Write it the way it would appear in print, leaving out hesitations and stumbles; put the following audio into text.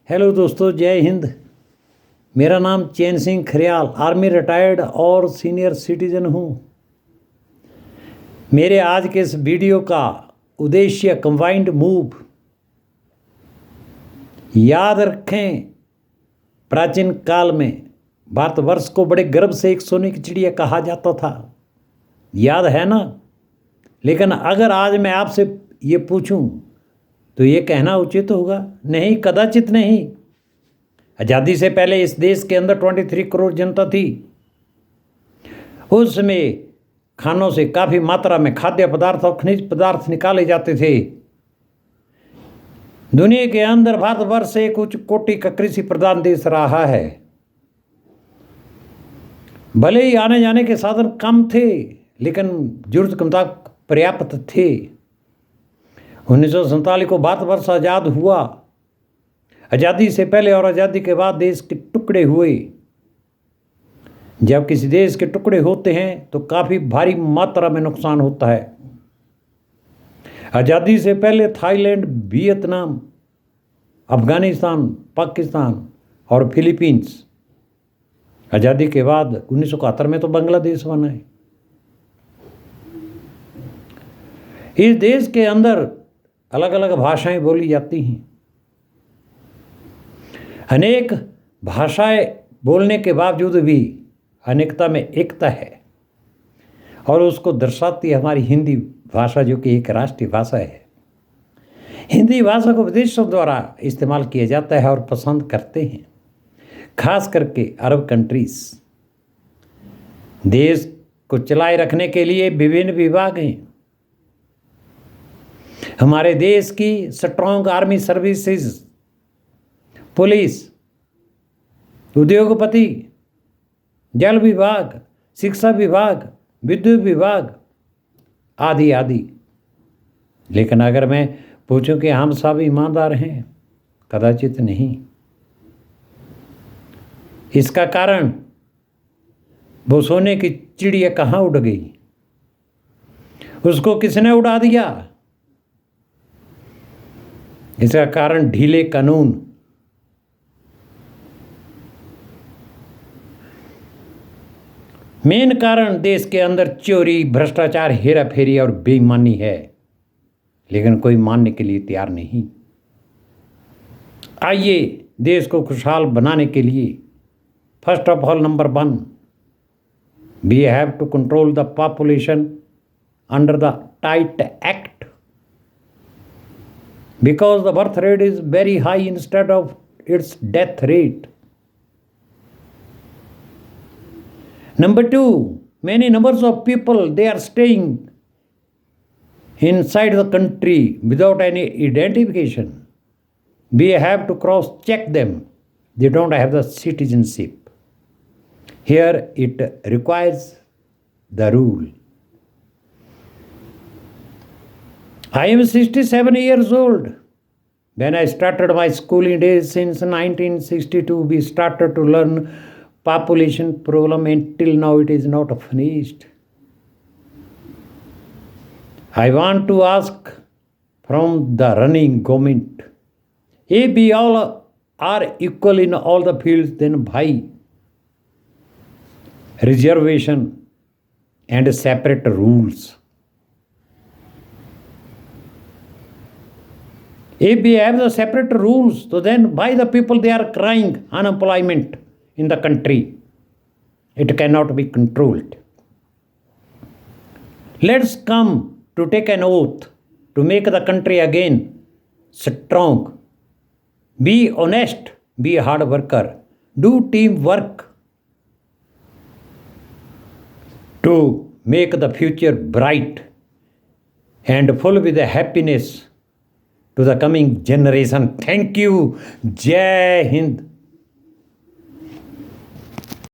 Hello दोस्तों, जय हिंद। मेरा नाम चैन सिंह खरियाल, आर्मी रिटायर्ड और सीनियर सिटीजन हूँ। मेरे आज के इस वीडियो का उद्देश्य कंबाइंड मूव। याद रखें, प्राचीन काल में भारतवर्ष को बड़े गर्व से एक सोने की चिड़िया कहा जाता था। याद है ना? लेकिन अगर आज मैं आपसे ये पूछूं तो ये कहना उचित होगा? नहीं, कदाचित नहीं। आज़ादी से पहले इस देश के अंदर 23 करोड़ जनता थी। उसमें खानों से काफ़ी मात्रा में खाद्य पदार्थ और खनिज पदार्थ निकाले जाते थे। दुनिया के अंदर भारतवर्ष एक उच्च कोटि का कृषि प्रधान देश रहा है। भले ही आने जाने के साधन कम थे, लेकिन जरूरत के मुताबिक पर्याप्त थे। 1947 को भारतवर्ष आज़ाद हुआ। आज़ादी से पहले और आज़ादी के बाद देश के टुकड़े हुए। जब किसी देश के टुकड़े होते हैं तो काफ़ी भारी मात्रा में नुकसान होता है। आज़ादी से पहले थाईलैंड, वियतनाम, अफगानिस्तान, पाकिस्तान और फिलीपींस। आज़ादी के बाद 1971 में तो बांग्लादेश बना है। इस देश के अंदर अलग अलग भाषाएं बोली जाती हैं। अनेक भाषाएं बोलने के बावजूद भी अनेकता में एकता है, और उसको दर्शाती है हमारी हिंदी भाषा, जो कि एक राष्ट्रीय भाषा है। हिंदी भाषा को विदेशों द्वारा इस्तेमाल किया जाता है और पसंद करते हैं, खास करके अरब कंट्रीज। देश को चलाए रखने के लिए विभिन्न विभाग हैं। हमारे देश की स्ट्रॉन्ग आर्मी सर्विसेज, पुलिस, उद्योगपति, जल विभाग, शिक्षा विभाग, विद्युत विभाग आदि आदि। लेकिन अगर मैं पूछूं कि हम सब ईमानदार हैं, कदाचित नहीं। इसका कारण वो सोने की चिड़िया कहाँ उड़ गई? उसको किसने उड़ा दिया? इसका कारण ढीले कानून। मेन कारण देश के अंदर चोरी, भ्रष्टाचार, हेरा फेरी और बेईमानी है, लेकिन कोई मानने के लिए तैयार नहीं। आइए देश को खुशहाल बनाने के लिए, first of all, number 1, we have to control the population under the tight act, because the birth rate is very high instead of its death rate. Number 2, many numbers of people, they are staying inside the country without any identification. We have to cross check them. They don't have the citizenship. Here it requires the rule. I am 67 years old. When I started my schooling days since 1962, we started to learn population problem, and till now it is not finished. I want to ask from the running government, if we all are equal in all the fields, then why reservation and separate rules? If we have the separate rules, so then why the people, they are crying unemployment in the country? It cannot be controlled. Let's come to take an oath to make the country again strong. Be honest, be a hard worker, do teamwork to make the future bright and full with the happiness to the coming generation. Thank you. Jai Hind.